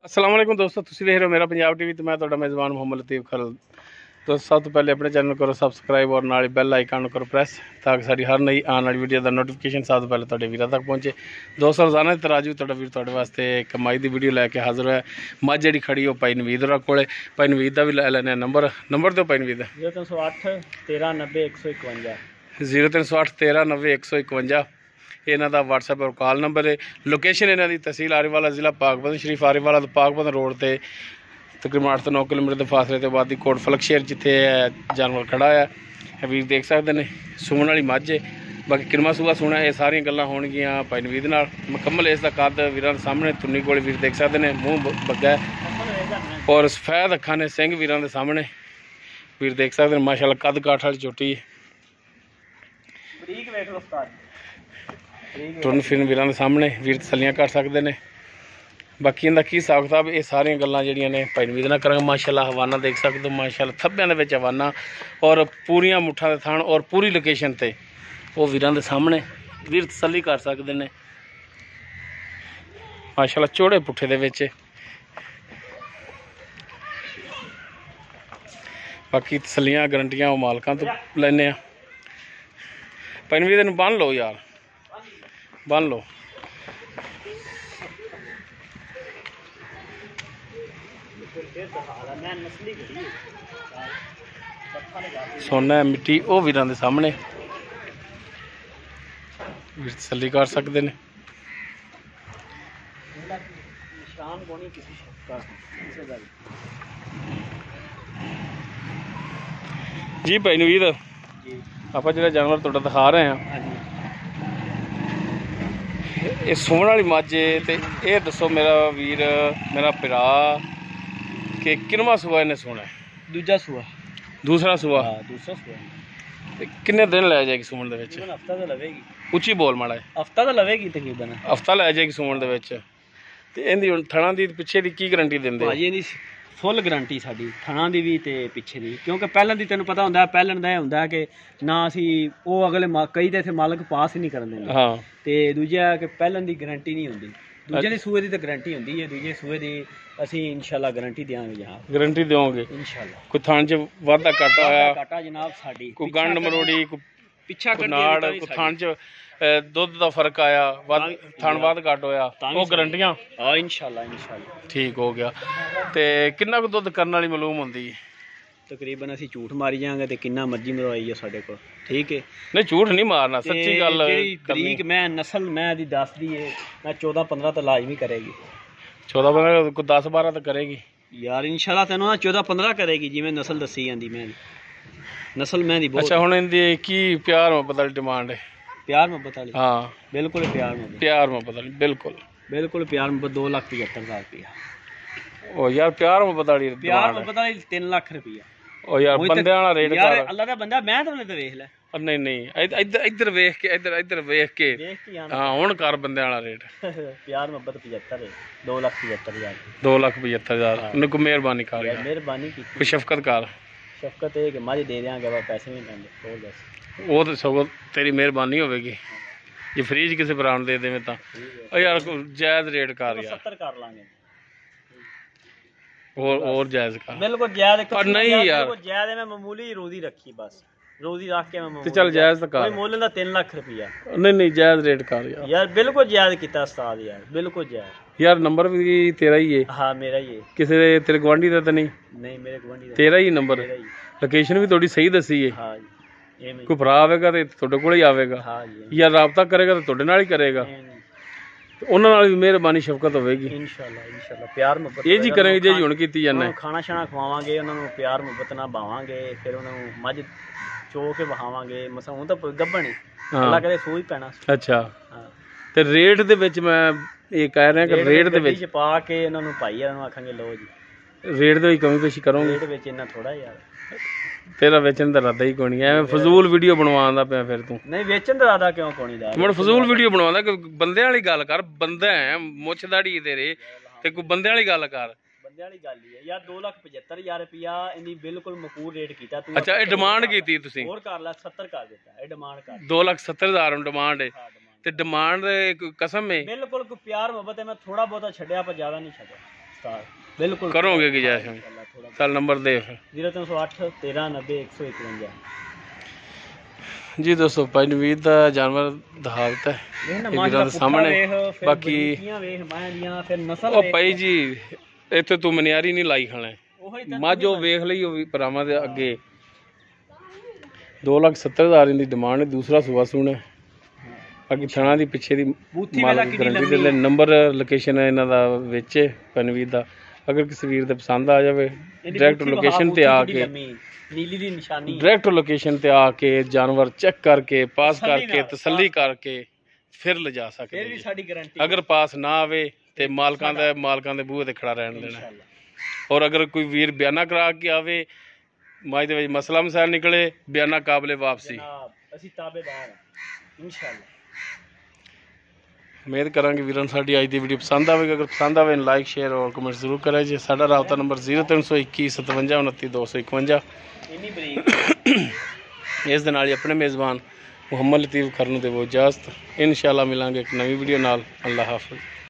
अस्सलाम वालेकुम दोस्तों, तुसीं देख रहे हो मेरा पंजाब टीवी तो मैं तुहाडा मेज़बान मोहम्मद लतीफ़ खलल। दोस्तों सब तो पहले अपने चैनल करो सबसक्राइब और नाल बैल आइकन करो प्रेस ताकि सारी हर नई आने वाली वीडियो का नोटिफिकेशन सब तो पहले तुहाडे वीरां तक पहुँचे। दोस्तों रोज़ाना की तराजू तुहाडा वीर तुहाडे वास्ते कमाई की वीडियो लैके हाजिर है। मझ जी खड़ी हो भाई नवीद होरां कोले, भाई नवीद का भी लै लैने नंबर दो भाई नवीद 0308 13 90 151 0308 13 90 151 इन्हों का व्हाट्सएप और कॉल नंबर है। लोकेशन इन्हों की तहसील आरीवाला जिला पाकपतन शरीफ आरीवाला तो पाकपतन रोड से तकरीबन 8 ਤੋਂ 9 किलोमीटर के फासले के बाद कोट फलक शेर जिथे जानवर खड़ा है वीर देख सकते हैं। सूण वाली मझ है, बाकी किरमा सूआ सूना ये सारिया गल्लां होणगियां भाई नवीद नाल। मुकम्मल इसका कद वीरां दे सामने तुन्नी कोल वीर देख सकते हैं, मूँह बग्गा है और सफेद अखां ने सिंह वीरां दे सामने वीर देख सकते हैं। माशाअल्लाह कद काठ वाली चोटी टुरन फिरन वीरां दे सामने वीर तसल्लियां कर सकते हैं। बाकी इनका की हिसाब किताब ये सारिया गल्लां जिहड़ियां ने भाई नवीद नाल करांगे। माशाअल्लाह हवाना देख सकते हो, माशाअल्लाह थब्बियां दे विच हवाना और पूरियां मुठ्ठां दे थान और पूरी लोकेशन ते वो वीरां दे सामने वीर तसल्ली कर सकते हैं। माशाअल्लाह चौड़े पुट्ठे दे विच बाकी तसल्लियां गरंटियां वो मालकां तो लैने भाई नवीद इहनूं बन लो यार, बन लो। सोना है मिट्टी वो वीरां दे सामने वीर तसल्ली कर सकते हैं। जी भाई नवीद आप जो जानवर तुहाडा दिखा रहे हैं ये सूण वाली मझ है तो ये दसो मेरा वीर मेरा भरा कि किनवा सूआ इन्हें सूना है? दूजा सूआ दूसरा सूआ दूसरा सूआ किन्ने दिन लै जाएगी सूण दे विच? हफ्ता तो लवेगी, उच्ची बोल माड़ा हफ्ता तो लवेगी तकरीबन हफ्ता लै जाएगी सूण दे विच। ते इहदी हुण थणा दी पिछे दी की गारंटी दिंदे? भाजी इहदी फुल गारंटी साडी थणा दी भी ते पिछे दी, क्योंकि पहलन दी तैनूं पता हुंदा पहलन दा हुंदा कि ना असीं वो अगले कई ते इत्थे मालक पास ही नहीं करन दिंदे। हाँ ते दूजा कि पहलन दी गारंटी नहीं हुंदी, दूजे दी सूए दी ते गारंटी हुंदी है, दूजे सूए दी असीं इंशाल्लाह गारंटी देंगे। जहाँ गारंटी दोगे इंशाल्लाह कोई थान च वाधा घाटा होया काटा जनाब साडी कोई गंड मरोड़ी कोई पिछा नाड़ कोई थान च दुध का फर्क आया थान वाध घट होया वो गारंटियां? हाँ इंशाल्लाह इंशाल्लाह ठीक हो गया। ते किन्ना को दुध करने वाली मालूम होंदी? तकरीबन असीं झूठ मारी जाएंगे तो किन्ना मर्जी मरवाई है साडे कोल, ठीक है नहीं झूठ नहीं मारना सच्ची गल तरीक मैं नस्ल मैं दी दस दी है मैं 14-15 तो लाजमी करेगी 14-15 को 10-12 तो करेगी यार इंशाल्लाह तेनों ना 14-15 करेगी जिवें नस्ल दसी जांदी मैं नस्ल मैं दी बहुत। अच्छा हुण इहदी की प्यार मोहब्बत वाली डिमांड है? प्यार मोहब्बत वाली हाँ बिल्कुल प्यार मोहब्बत वाली बिल्कुल बिल्कुल प्यार मोहब्बत 2,75,000 रुपया। ओ यार प्यार मोहब्बत वाली प्यार मोहब्बत वाली 3 लाख रुपया। ओ यार बंदे वाला रेट यार अल्लाह दा बंदा मैं तो वेख ले नहीं नहीं इधर इधर वेख के इधर वेख के हाँ हुण कर बंदे वाला रेट प्यार मोहब्बत 75 है 2,75,000 2,75,000 उन्हें को मेहरबानी कर यार मेहरबानी की कोई शफकत कर शफकत है कि मज दे देंगे वा पैसे नहीं लेंगे और बस वो तो सगों तेरी मेहरबानी होगी जे फ्रीज किसी ब्रांड दे देवे तां यार जायज़ रेट कर यार 70 कर लांगे और जायज़ कर बिल्कुल जायज़ पर नहीं यार जायज़ मैं मामूली रोजी रखी बस रोजी रख के मैं ते चल जायज़ तो कर कोई मुੱਲ ਦਾ 3 लाख रुपया नहीं नहीं जायज़ रेट कर यार बिल्कुल जायज़ किया उस्ताद यार बिल्कुल जायज़ यार नंबर भी तेरा ही है? हाँ मेरा ही है किसी तेरे गवांढी का तो नहीं मेरे गवांढी तेरा ही नंबर लोकेशन भी थोड़ी सही दसी है? हाँ कोई भरा आवेगा तो तुहाडे कोल ही आवेगा हाँ जी या राबता करेगा तो तुहाडे नाल ही करेगा उन्हां नाल भी मेहरबानी शफकत होगी इंशाल्लाह इंशाल्लाह प्यार मोहब्बत ये जी करेंगे जे हुण कीती जाना खाना शाना खवावांगे उन्हां नूं प्यार मोहब्बत नाल बावांगे फिर उन्हां नूं मझ चो के बहावांगे मसा हुण तां गब्बण है अल्लाह करे सो ही पैना। अच्छा ते रेट दे विच मैं ये कह रहा कि रेट दे विच पा के उन्हां नूं भाई उन्हां नूं आखांगे लो जी रेट दे कमी पेशी करोगे? रेट विच इन्ना थोड़ा यार तेरा वेचन का इरादा ही कोई नहीं है फजूल वीडियो बनवांदा पिया फिर तू नहीं वेचन का इरादा क्यों कोनी दा मैं फजूल वीडियो बनवांदा कि बंदे वाली गल कर बंदा है मुछ दाड़ी तेरे ते कोई बंदे वाली गल कर बंदे वाली गल ही है यार 2,75,000 रुपया इन्नी बिल्कुल मकूर रेट कीता तू। अच्छा ये डिमांड कीती तुसीं और कर ला 70 कर देता ये डिमांड कर 2,70,000 डिमांड है ते डिमांड कसम है बिल्कुल कोई प्यार मोहब्बत है मैं थोड़ा बहुत छड्या पर ज्यादा नहीं छड्या ਸਟਾਰ ਬਿਲकुल ਕਰੋਗੇ ਗੁਜਾਇਸ਼ ਥੋੜਾ ਚੱਲ ਨੰਬਰ ਦੇ ਫਿਰ 0308 1390 151 ਜੀ ਦੋਸਤੋ ਭਾਈ ਨਵੀਦ ਦਾ ਜਾਨਵਰ ਦਿਖਾ ਦਿੱਤਾ ਹੈ ਇਹ ਨਾ ਇਹ ਮਾਂ ਵੀਰਾਂ ਦੇ ਸਾਹਮਣੇ ਬਾਕੀ ਬਾਕੀ ਵੇਖ ਮਾਂ ਦੀਆਂ ਫਿਰ ਨਸਲ ਉਹ ਭਾਈ ਜੀ ਇੱਥੇ ਤੂੰ ਮਨਿਆਰੀ ਨਹੀਂ ਲਾਈ ਖਾਣਾ ਉਹੀ ਮੱਝ ਉਹ ਵੇਖ ਲਈ ਉਹ ਵੀ ਭਰਾਵਾਂ ਦੇ ਅੱਗੇ 2,70,000 ਦੀ ਡਿਮਾਂਡ ਹੈ ਦੂਸਰਾ ਸੂਆ ਸੂਣਾ ਬਾਕੀ ਥਣਾ ਦੀ ਪਿੱਛੇ ਦੀ ਬੂਥੀ ਵਾਲਾ ਮਾਲਕ ਕਿੰਨੀ ਗਰੰਟੀ ਦੇ ਲੈ ਨੰਬਰ ਲੋਕੇਸ਼ਨ ਹੈ ਇਹਨਾਂ ਦਾ ਵਿੱਚ ਹੈ ਪਨਵੀਰ ਦਾ ਅਗਰ ਕਿਸੇ ਵੀਰ ਦੇ ਪਸੰਦ ਆ ਜਾਵੇ ਡਾਇਰੈਕਟ ਲੋਕੇਸ਼ਨ ਤੇ ਆ ਕੇ ਨੀਲੀ ਦੀ ਨਿਸ਼ਾਨੀ ਡਾਇਰੈਕਟ ਲੋਕੇਸ਼ਨ ਤੇ ਆ ਕੇ ਜਾਨਵਰ ਚੈੱਕ ਕਰਕੇ ਪਾਸ ਕਰਕੇ ਤਸੱਲੀ ਕਰਕੇ ਫਿਰ ਲਿਜਾ ਸਕਦੇ ਫਿਰ ਵੀ ਜੀ। ਸਾਡੀ ਗਾਰੰਟੀ ਅਗਰ ਪਾਸ ਨਾ ਆਵੇ ਤੇ ਮਾਲਕਾਂ ਦੇ ਬੂਹੇ ਤੇ ਖੜਾ ਰਹਿਣ ਦੇਣਾ ਇਨਸ਼ਾਅੱਲਾ ਔਰ ਅਗਰ ਕੋਈ ਵੀਰ ਬਿਆਨਾ ਕਰਾ ਕੇ ਆਵੇ ਮਾਝ ਦੇ ਵਿੱਚ ਮਸਲਾ ਮਸਾਇਲ ਨਿਕਲੇ ਬਿਆਨਾ ਕਾਬਲੇ ਵਾਪਸੀ ਜਨਾਬ ਅਸੀਂ ਤਾਬੇਦਾਰ ਹਾਂ ਇਨਸ਼ਾਅੱਲਾ ਉਮੀਦ ਕਰਾਂਗੇ ਵੀਰਾਂ ਨੂੰ ਸਾਡੀ ਅੱਜ ਦੀ ਵੀਡੀਓ ਪਸੰਦ ਆਵੇਗੀ ਅਗਰ ਪਸੰਦ ਆਵੇ ਲਾਈਕ ਸ਼ੇਅਰ ਔਰ ਕਮੈਂਟ ਜ਼ਰੂਰ ਕਰਿਆ ਜੀ ਸਾਡਾ ਰਾਬਤਾ ਨੰਬਰ 0321 57 29 251 ਇੰਨੀ ਬਰੀਕ ਇਸ ਦੇ ਨਾਲ ਹੀ ਆਪਣੇ ਮੇਜ਼ਬਾਨ ਮੁਹੰਮਦ ਲਤੀਫ ਖਰ ਨੂੰ ਦੇਵੋ ਇਜਾਜ਼ਤ ਇਨਸ਼ਾਅੱਲਾ ਮਿਲਾਂਗੇ ਇੱਕ ਨਵੀਂ ਵੀਡੀਓ ਨਾਲ ਅੱਲਾਹ ਹਾਫਿਜ਼।